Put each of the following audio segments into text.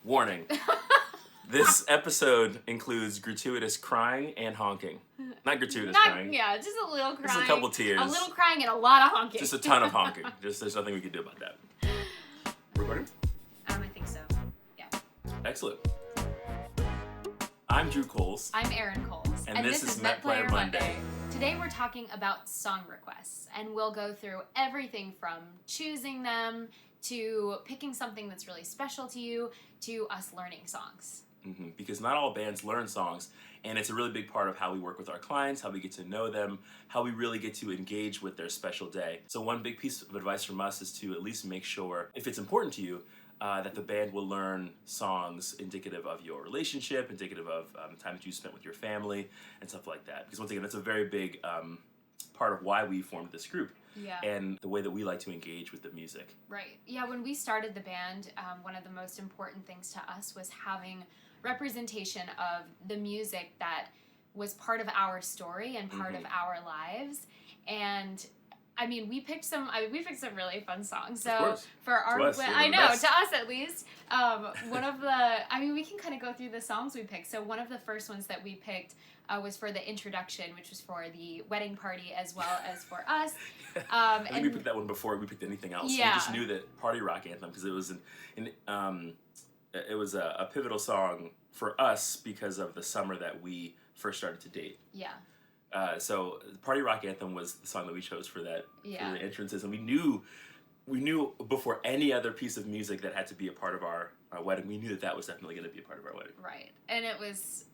Warning. This episode includes gratuitous crying and honking. Not gratuitous crying. Yeah, just a little crying. Just a couple tears. A little crying and a lot of honking. Just a ton of honking. There's nothing we can do about that. Recording? I think so. Yeah. Excellent. I'm Drew Coles. I'm Erin Coles. And this is Met Player Monday. Today we're talking about song requests, and we'll go through everything from choosing them to picking something that's really special to you to us learning songs. Mm-hmm. Because not all bands learn songs, and it's a really big part of how we work with our clients, how we get to know them, how we really get to engage with their special day. So one big piece of advice from us is to at least make sure, if it's important to you, that the band will learn songs indicative of your relationship, indicative of the time that you spent with your family, and stuff like that. Because once again, that's a very big part of why we formed this group. Yeah. And the way that we like to engage with the music. Right. Yeah, when we started the band, one of the most important things to us was having representation of the music that was part of our story and part of our lives. And I mean, we picked some really fun songs. So for our, to us at least, one of we can kind of go through the songs we picked. So one of the first ones that we picked was for the introduction, which was for the wedding party as well as for us. I think we picked that one before we picked anything else. Yeah. We just knew that Party Rock Anthem, because it was a pivotal song for us because of the summer that we first started to date. Yeah. So Party Rock Anthem was the song that we chose for that, for the entrances, and we knew before any other piece of music that had to be a part of our wedding, we knew that was definitely going to be a part of our wedding. Right. And it was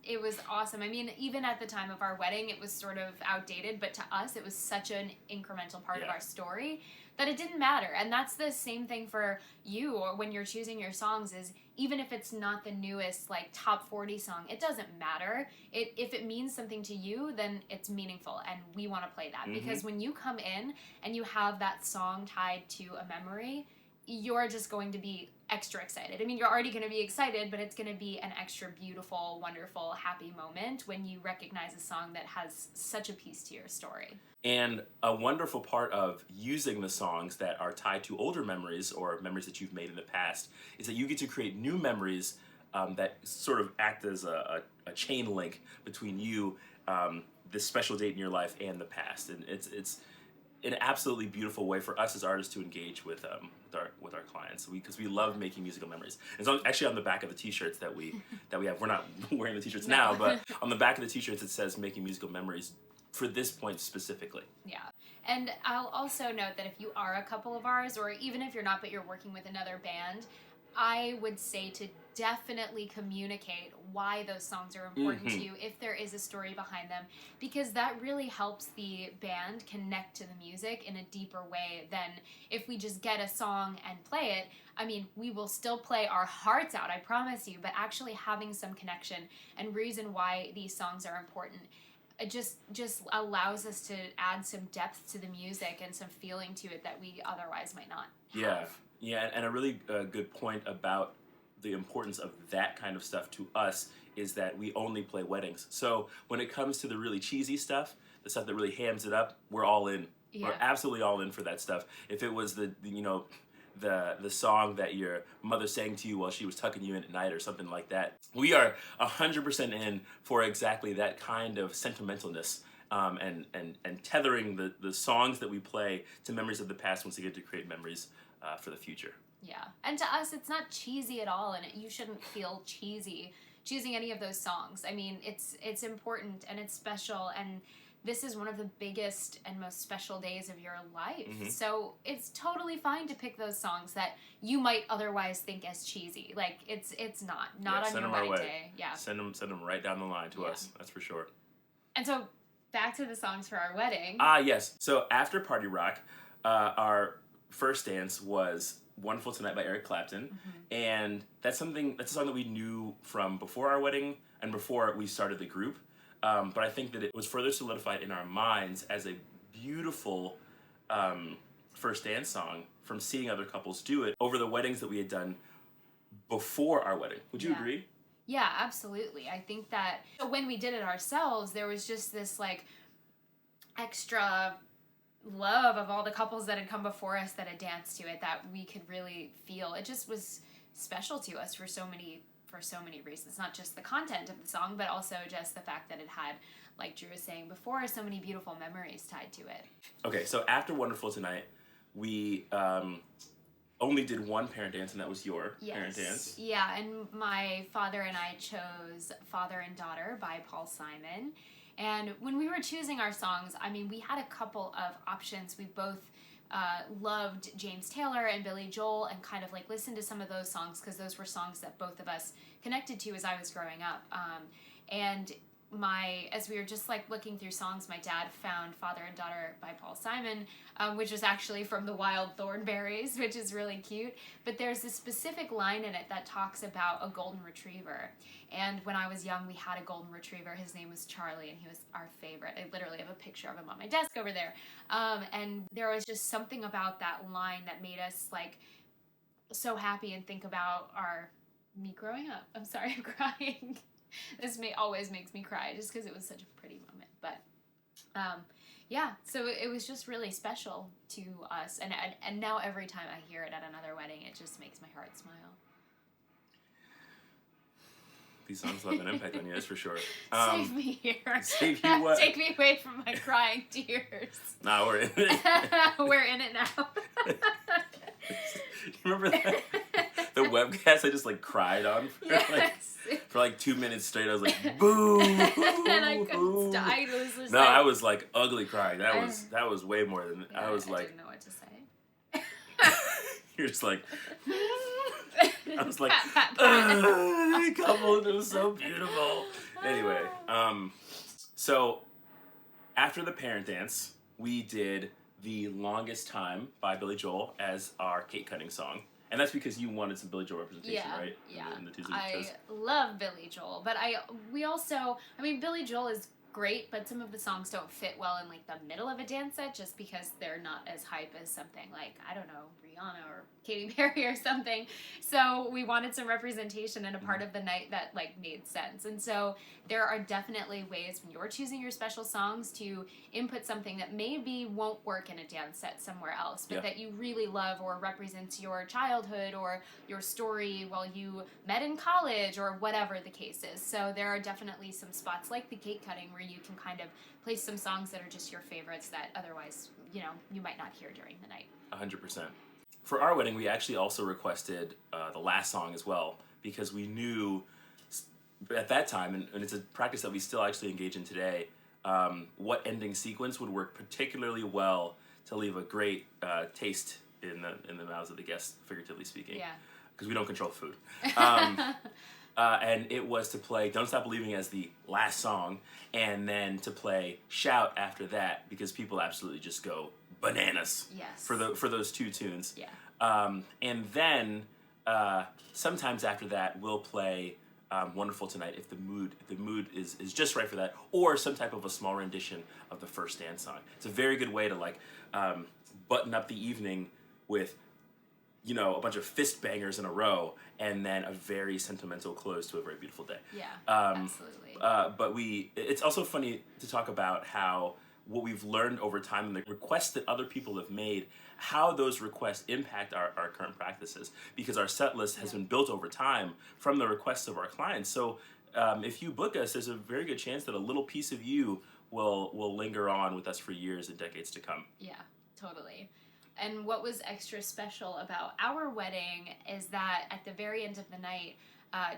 awesome. I mean, even at the time of our wedding, it was sort of outdated, but to us, it was such an incremental part of our story that it didn't matter. And that's the same thing for you, or when you're choosing your songs, is even if it's not the newest, like, top 40 song, it doesn't matter. If it means something to you, then it's meaningful, and we want to play that. Mm-hmm. Because when you come in and you have that song tied to a memory, you're just going to be extra excited. I mean, you're already going to be excited, but it's going to be an extra beautiful, wonderful, happy moment when you recognize a song that has such a piece to your story. And a wonderful part of using the songs that are tied to older memories or memories that you've made in the past is that you get to create new memories that sort of act as a chain link between you, this special date in your life, and the past. And it's an absolutely beautiful way for us as artists to engage with our clients, because we love making musical memories. And so actually on the back of the t-shirts that we have, we're not wearing the t-shirts now, but on the back of the t-shirts it says "Making Musical Memories" for this point specifically. Yeah. And I'll also note that if you are a couple of ours, or even if you're not but you're working with another band, I would say to definitely communicate why those songs are important to you, if there is a story behind them, because that really helps the band connect to the music in a deeper way than if we just get a song and play it. I mean, we will still play our hearts out, I promise you, but actually having some connection and reason why these songs are important, it just allows us to add some depth to the music and some feeling to it that we otherwise might not have. Yeah, and a really good point about the importance of that kind of stuff to us is that we only play weddings. So when it comes to the really cheesy stuff, the stuff that really hams it up, we're all in. Yeah. We're absolutely all in for that stuff. If it was the song that your mother sang to you while she was tucking you in at night or something like that, we are 100% in for exactly that kind of sentimentalness. And tethering the songs that we play to memories of the past once again to create memories for the future. Yeah, and to us, it's not cheesy at all, and you shouldn't feel cheesy choosing any of those songs. I mean, it's important and it's special, and this is one of the biggest and most special days of your life. Mm-hmm. So it's totally fine to pick those songs that you might otherwise think as cheesy. Like, it's not on your wedding day. Yeah, send them right down the line to us. That's for sure. And so back to the songs for our wedding. Yes. So after Party Rock, our first dance was Wonderful Tonight by Eric Clapton, and that's a song that we knew from before our wedding and before we started the group, but I think that it was further solidified in our minds as a beautiful first dance song from seeing other couples do it over the weddings that we had done before our wedding. Would you agree? Yeah, absolutely. I think that when we did it ourselves, there was just this like extra love of all the couples that had come before us that had danced to it that we could really feel. It just was special to us for so many reasons. Not just the content of the song, but also just the fact that it had, like Drew was saying before, so many beautiful memories tied to it. Okay, so after Wonderful Tonight, we only did one parent dance, and that was your parent dance. Yeah, and my father and I chose Father and Daughter by Paul Simon. And when we were choosing our songs, I mean, we had a couple of options. We both loved James Taylor and Billy Joel, and kind of like listened to some of those songs because those were songs that both of us connected to as I was growing up. And as we were just like looking through songs, my dad found Father and Daughter by Paul Simon, which was actually from the Wild Thornberrys, which is really cute. But there's this specific line in it that talks about a golden retriever. And when I was young, we had a golden retriever. His name was Charlie, and he was our favorite. I literally have a picture of him on my desk over there. And there was just something about that line that made us like so happy and think about me growing up. I'm sorry, I'm crying. This always makes me cry just because it was such a pretty moment. But yeah, so it was just really special to us. And now every time I hear it at another wedding, it just makes my heart smile. These songs will have an impact on you, that's for sure. Save me here. Save you what? Take me away from my crying tears. Nah, we're in it. We're in it now. You remember that? The webcast I just like cried on for like 2 minutes straight. I was like, boo! And I couldn't stop. I was like ugly crying. That was way more than I was like. I didn't know what to say. You're just like. I was like, couple, it was so beautiful. Anyway, so after the parent dance, we did The Longest Time by Billy Joel as our cake cutting song. And that's because you wanted some Billy Joel representation, right? Yeah. In the two I love Billy Joel, but Billy Joel is great, but some of the songs don't fit well in like the middle of a dance set just because they're not as hype as something like, I don't know, Rihanna or Katy Perry or something. So we wanted some representation in a part of the night that like made sense. And so there are definitely ways when you're choosing your special songs to input something that maybe won't work in a dance set somewhere else, but that you really love or represents your childhood or your story while you met in college or whatever the case is. So there are definitely some spots like the cake cutting where you can kind of place some songs that are just your favorites that otherwise, you might not hear during the night. 100%. For our wedding, we actually also requested the last song as well, because we knew at that time, and it's a practice that we still actually engage in today, what ending sequence would work particularly well to leave a great taste in the mouths of the guests, figuratively speaking. Yeah. Because we don't control food. And it was to play Don't Stop Believing as the last song, and then to play Shout after that, because people absolutely just go bananas for those two tunes. Yeah. And then sometimes after that, we'll play Wonderful Tonight if the mood is just right for that, or some type of a small rendition of the first dance song. It's a very good way to like button up the evening with a bunch of fist bangers in a row, and then a very sentimental close to a very beautiful day. Yeah, absolutely. But it's also funny to talk about how what we've learned over time and the requests that other people have made, how those requests impact our current practices, because our set list has been built over time from the requests of our clients. So if you book us, there's a very good chance that a little piece of you will linger on with us for years and decades to come. Yeah, totally. And what was extra special about our wedding is that at the very end of the night,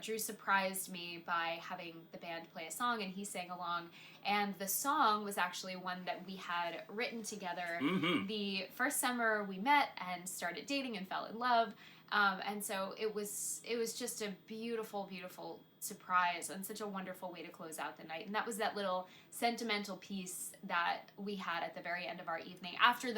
Drew surprised me by having the band play a song, and he sang along. And the song was actually one that we had written together the first summer we met and started dating and fell in love. And so it was just a beautiful, beautiful surprise and such a wonderful way to close out the night. And that was that little sentimental piece that we had at the very end of our evening. After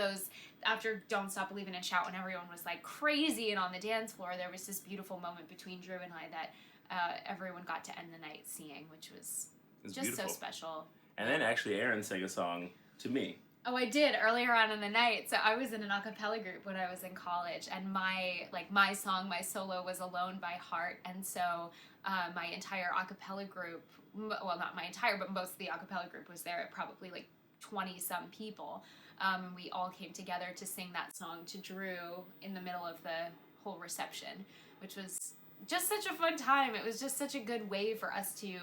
Don't Stop Believing and Shout, when everyone was like crazy and on the dance floor, there was this beautiful moment between Drew and I that everyone got to end the night seeing, which was just beautiful. So special. And then actually Aaron sang a song to me. Oh, I did earlier on in the night. So I was in an a cappella group when I was in college, and my song, my solo was Alone by Heart. And so my entire a cappella group, well, not my entire, but most of the a cappella group was there at probably like 20 some people. And we all came together to sing that song to Drew in the middle of the whole reception, which was just such a fun time. It was just such a good way for us to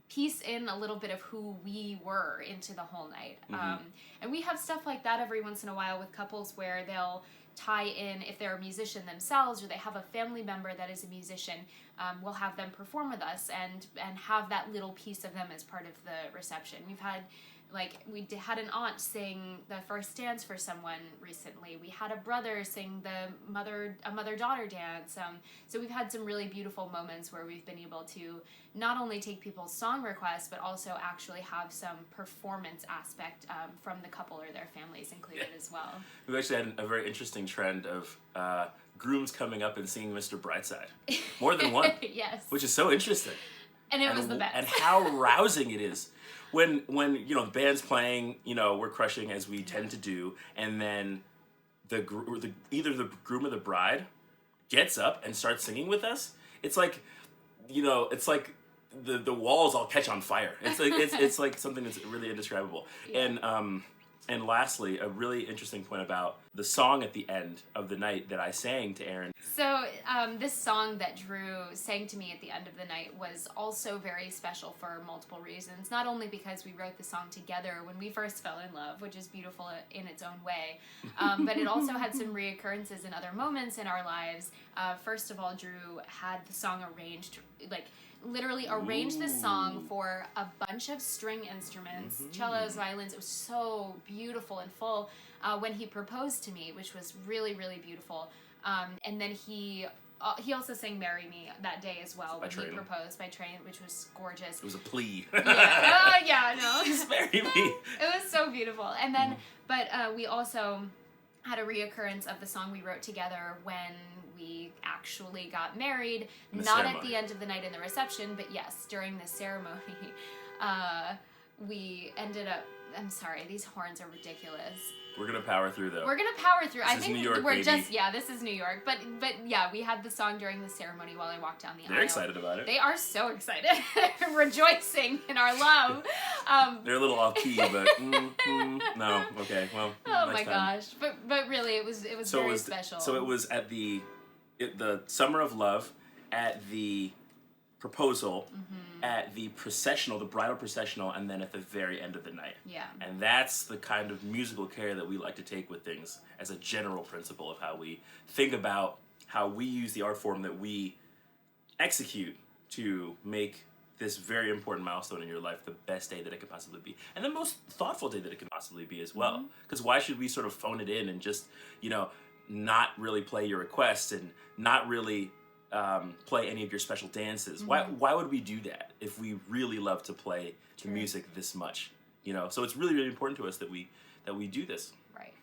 piece in a little bit of who we were into the whole night. And we have stuff like that every once in a while with couples where they'll tie in, if they're a musician themselves or they have a family member that is a musician, we'll have them perform with us and have that little piece of them as part of the reception. We've had, like, had an aunt sing the first dance for someone recently. We had a brother sing a mother-daughter dance. So we've had some really beautiful moments where we've been able to not only take people's song requests, but also actually have some performance aspect from the couple or their families included as well. We've actually had a very interesting trend of grooms coming up and singing Mr. Brightside. More than one. Yes. Which is so interesting. And it was the best. And how rousing it is. When you know, the band's playing, you know, we're crushing as we tend to do, and then either the groom or the bride gets up and starts singing with us. It's like, you know, it's like the walls all catch on fire. It's like it's like something that's really indescribable. Yeah. And lastly, a really interesting point about the song at the end of the night that I sang to Aaron. So this song that Drew sang to me at the end of the night was also very special for multiple reasons. Not only because we wrote the song together when we first fell in love, which is beautiful in its own way, but it also had some reoccurrences in other moments in our lives. First of all, Drew had the song arranged, like, literally arranged this song for a bunch of string instruments, cellos, violins. It was so beautiful and full when he proposed to me, which was really, really beautiful. And then he also sang "Marry Me" that day as well when he proposed by train, which was gorgeous. It was a plea. Yeah, no. Please marry me. It was so beautiful. And then, but we also had a reoccurrence of the song we wrote together when we actually got married, not at the end of the night in the reception, but yes, during the ceremony. We ended up, I'm sorry, these horns are ridiculous. We're gonna power through though. We're gonna power through. I think New York, we're baby. This is New York. But yeah, we had the song during the ceremony while I walked down the aisle. They're excited about it. They are so excited. Rejoicing in our love. They're a little off key, but no, okay, well. Oh my gosh. But really it was very special. So it was at the Summer of Love, at the proposal, at the processional, the bridal processional, and then at the very end of the night. Yeah. And that's the kind of musical care that we like to take with things as a general principle of how we think about how we use the art form that we execute to make this very important milestone in your life the best day that it could possibly be. And the most thoughtful day that it could possibly be as well. Because why should we sort of phone it in and just, you know, not really play your requests and not really play any of your special dances? Why would we do that if we really love to play the music this much? You know, so it's really, really important to us that we do this. Right.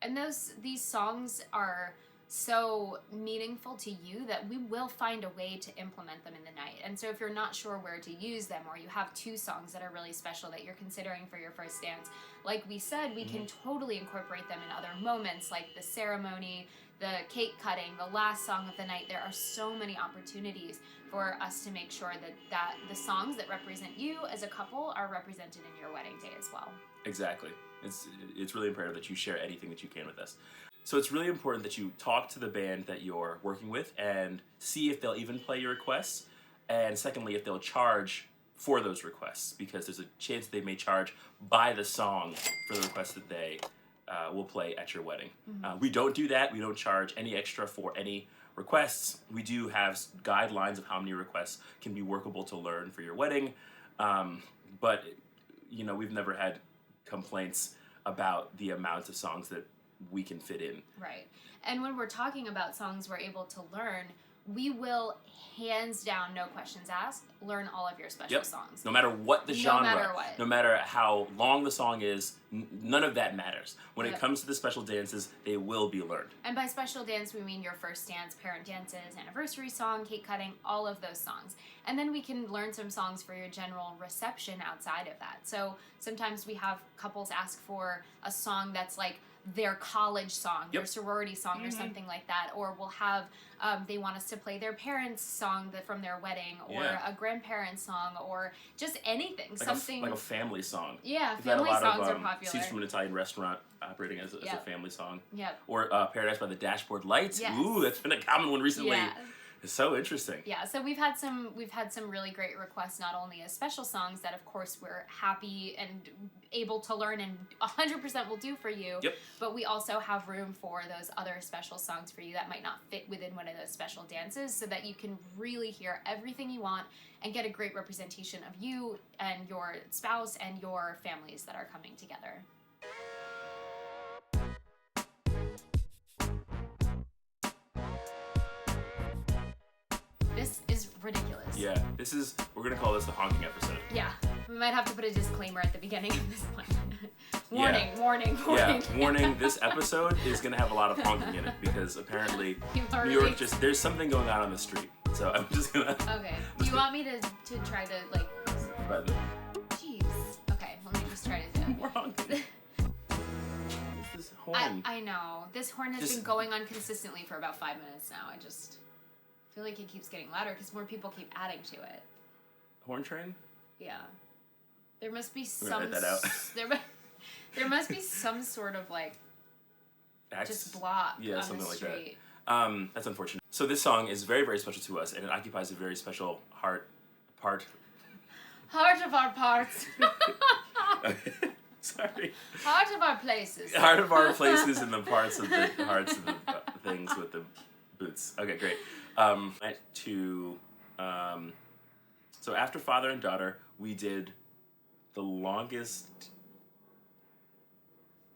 And these songs are so meaningful to you that we will find a way to implement them in the night. And so if you're not sure where to use them, or you have two songs that are really special that you're considering for your first dance, like we said, we can totally incorporate them in other moments, like the ceremony, the cake cutting, the last song of the night. There are so many opportunities for us to make sure that the songs that represent you as a couple are represented in your wedding day as well. Exactly. It's really imperative that you share anything that you can with us. So it's really important that you talk to the band that you're working with and see if they'll even play your requests, and secondly, if they'll charge for those requests, because there's a chance they may charge by the song for the request that they will play at your wedding. We don't do that. We don't charge any extra for any requests. We do have guidelines of how many requests can be workable to learn for your wedding, but you know, we've never had complaints about the amount of songs that we can fit in. Right. And when we're talking about songs we're able to learn, we will, hands down, no questions asked, learn all of your special songs. No matter what the genre, no matter what. No matter how long the song is, none of that matters. When it comes to the special dances, they will be learned. And by special dance, we mean your first dance, parent dances, anniversary song, cake cutting, all of those songs. And then we can learn some songs for your general reception outside of that. So sometimes we have couples ask for a song that's like their college song, Yep. their sorority song, or something like that. Or we'll have, they want us to play their parents' song from their wedding, or a grandparent's song, or just anything. Like something like a family song. Yeah, We've had a family lot songs of, are popular. Scenes from an Italian restaurant operating as a family song. Yep. Or Paradise by the Dashboard Lights. Yes. Ooh, that's been a common one recently. Yeah. It's so interesting. Yeah, so we've had some really great requests, not only as special songs that of course we're happy and able to learn and 100% will do for you. Yep. But we also have room for those other special songs for you that might not fit within one of those special dances, so that you can really hear everything you want and get a great representation of you and your spouse and your families that are coming together. This is ridiculous. Yeah, we're going to call this the honking episode. Yeah, we might have to put a disclaimer at the beginning of this one. Warning. Yeah, warning, this episode is going to have a lot of honking in it, because apparently New York there's something going on the street. So I'm just going to... Okay. Do you want me to try to, like... Jeez. Okay, let me just try to do it. More honking. This horn. I know. This horn has been going on consistently for about 5 minutes now. I just feel like it keeps getting louder because more people keep adding to it. Horn train? Yeah. There must be I'm gonna edit that out. There must be some sort of, like, just block on the something street. like that. That's unfortunate. So this song is very, very special to us, and it occupies a very special part. Heart of our parts. Sorry. Heart of our places. Heart of our places and the parts of the hearts of the things with the boots. Okay, great. So after Father and Daughter, we did the longest...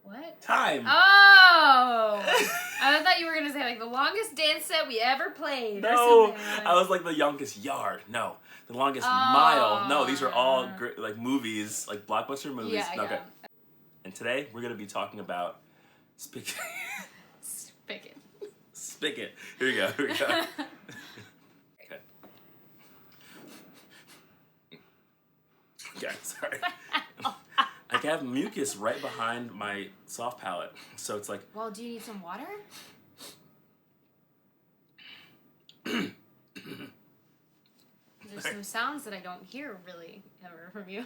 What? Time! Oh! I thought you were going to say, like, the longest dance set we ever played. No! I was like, the youngest yard. No. The longest mile. No, these are all like movies, like blockbuster movies. Yeah, okay. And today, we're going to be talking about Spigot. Spigot. Here we go. Okay. Okay, sorry. I have mucus right behind my soft palate, so it's like... Well, do you need some water? There's some sounds that I don't hear really ever from you.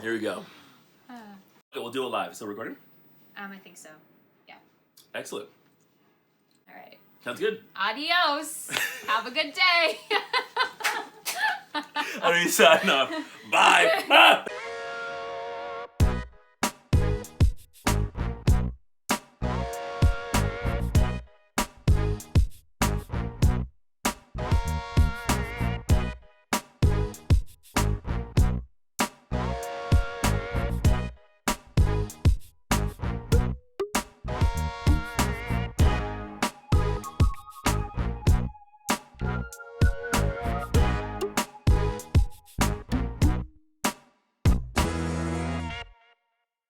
Here we go. Okay, we'll do it live. Still recording? I think so. Yeah. Excellent. All right. Sounds good. Adios. Have a good day. I don't need to sign off. Bye.